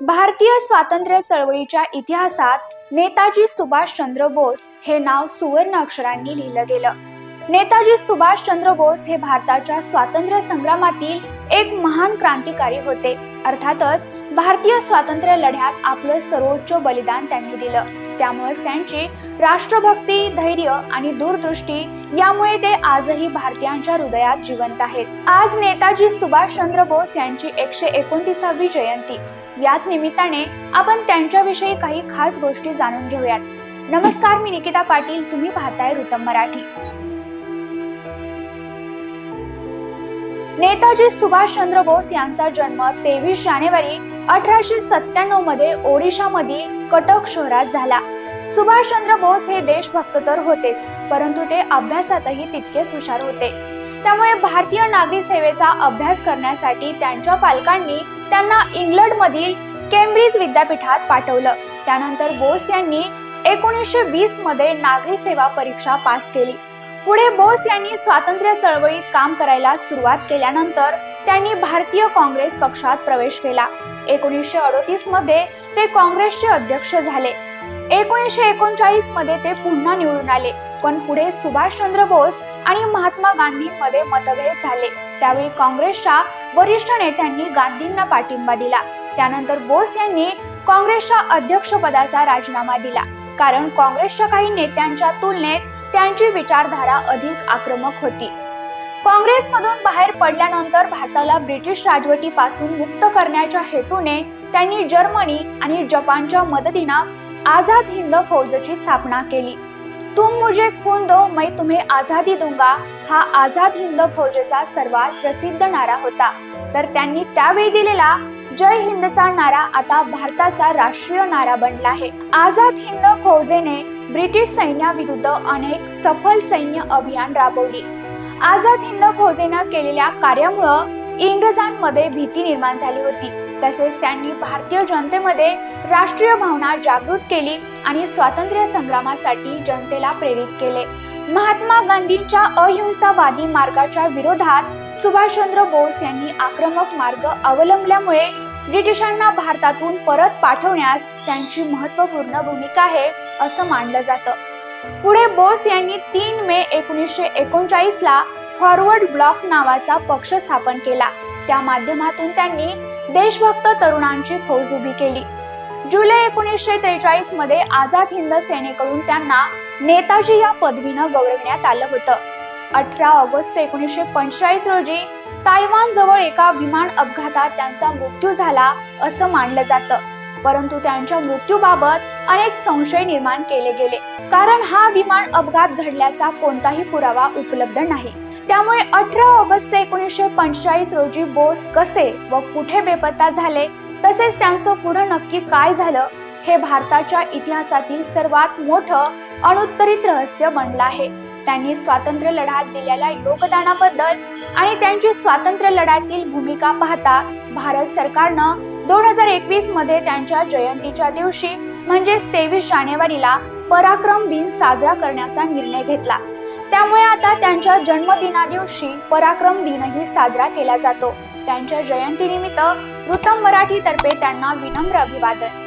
भारतीय स्वातंत्र्य चळवळीच्या इतिहासात नेताजी सुभाषचंद्र बोस हे नाव सुवर्ण अक्षरांनी लिहिलं गेलं। नेताजी सुभाषचंद्र बोस हे भारताच्या स्वातंत्र्य संग्रामातील एक महान क्रांतिकारी होते। अर्थातच भारतीय स्वातंत्र्य लढ्यात आपलं सर्वोच्च बलिदान त्यांनी दिलं। त्यामुळेच त्यांची राष्ट्रभक्ती, धैर्य आणि दूरदृष्टी यामुळे ते आजही भारतीयांच्या हृदयात जिवंत आहेत। आज नेताजी सुभाषचंद्र बोस यांची 129वी जयंती। याच निमित्ताने आपण त्यांच्याविषयी काही खास गोष्टी जाणून घेऊयात। नमस्कार, मी निकिता पाटील, तुम्ही पाहताय रुतम मराठी। नेताजी सुभाषचंद्र बोस यांचा जन्म 23 जानेवारी 1897 मध्ये ओडिशामधील कटक शहरात झाला। सुभाषचंद्र बोस हे देशभक्त तर होतेच, परंतु ते अभ्यासातही तितकेच हुशार होते। त्यामुळे भारतीय नागरी सेवेचा अभ्यास करण्यासाठी त्यांच्या पालकांनी त्यांना इंग्लंडमधील केम्ब्रिज विद्यापीठात पाठवलं। त्यानंतर बोस यांनी 1920 मध्ये नागरी सेवा परीक्षा पास केली। पुढे बोस यांनी स्वातंत्र्य चळवळीत काम करायला सुरुवात केल्यानंतर त्यांनी भारतीय काँग्रेस पक्षात प्रवेश केला। 1938 मध्ये ते काँग्रेसचे अध्यक्ष झाले। 1939 मध्ये ते पुन्हा निवडून आले, पण पुढे सुभाषचंद्र बोस आणि महात्मा गांधींमध्ये मतभेद झाले। त्यावेळी काँग्रेसच्या वरिष्ठ नेत्यांनी गांधींना पाठिंबा दिला। त्यानंतर बोस यांनी काँग्रेसच्या अध्यक्षपदाचा राजीनामा दिला, कारण काँग्रेसच्या काही नेत्यांच्या तुलनेत त्यांची विचारधारा अधिक आक्रमक होती। काँग्रेसमधून बाहेर पडल्यानंतर भारताला ब्रिटिश राजवटीपासून मुक्त करण्याच्या हेतूने त्यांनी जर्मनी आणि जपानच्या मदतीने आझाद हिंद फौजची स्थापना केली। तुम मुझे खून दो मैं तुम्हें आझादी दूंगा हा आझाद हिंद फौजेचा सर्वात प्रसिद्ध नारा होता। तर त्यांनी त्यावेळी दिलेला जय हिंदचा नारा आता भारताचा राष्ट्रीय नारा बनला आहे। आझाद हिंद फौजेने ब्रिटिश सैन्याविरुद्ध अनेक सफल सैन्य अभियान राबवली। आझाद हिंद फौजेने केलेल्या कार्यामुळे इंग्रजांमध्ये भीती निर्माण झाली होती। तसेच त्यांनी भारतीय जनतेमध्ये राष्ट्रीय भावना जागृत केली आणि स्वातंत्र्य संग्रामासाठी जनतेला प्रेरित केले। महात्मा गांधींच्या अहिंसावादी मार्गाच्या विरोधात सुभाषचंद्र बोस यांनी आक्रमक मार्ग अवलंबल्यामुळे ब्रिटिशांना भारतातून परत पाठवण्यास त्यांची महत्त्वपूर्ण भूमिका आहे असं मानलं जातं। पुढे बोस यांनी 3 मे 1939 ला फॉरवर्ड ब्लॉक नावाचा पक्ष स्थापन केला। त्या माध्यमातून त्यांनी देशभक्त तरुणांची फौज उभी केली। जुलै 1943 मध्ये आझाद हिंद सेनेकडून त्यांना नेताजी या पदवीने गौरवण्यात आलं होतं। 18 ऑगस्ट 1945 रोजी तायवान जवळ एका विमान अपघातात त्यांचा मृत्यू झाला असं मानलं जातं, परंतु त्यांच्या मृत्यूबाबत अनेक संशय निर्माण केले गेले, कारण हा विमान अपघात घडल्याचा कोणताही पुरावा उपलब्ध नाही। त्यामुळे 18 ऑगस्ट 1945 रोजी बोस कसे व कुठे बेपत्ता झाले, तसेच त्यांचं पुढे नक्की काय झालं हे भारताच्या इतिहासातील सर्वात मोठं अनुत्तरित रहस्य बनलं आहे। त्यांनी स्वातंत्र्य लढ्यात दिलेल्या योगदानाबद्दल आणि त्यांची स्वातंत्र्य लढ्यातील भूमिका पाहता भारत सरकारनं 2021 मध्ये त्यांच्या जयंतीच्या दिवशी म्हणजेच 23 जानेवारीला पराक्रम दिन साजरा करण्याचा निर्णय घेतला। त्यामुळे आता त्यांच्या जन्मदिना दिवशी पराक्रम दिनही साजरा केला जातो। त्यांच्या जयंतीनिमित्त रुतम मराठी तर्फे त्यांना विनम्र अभिवादन।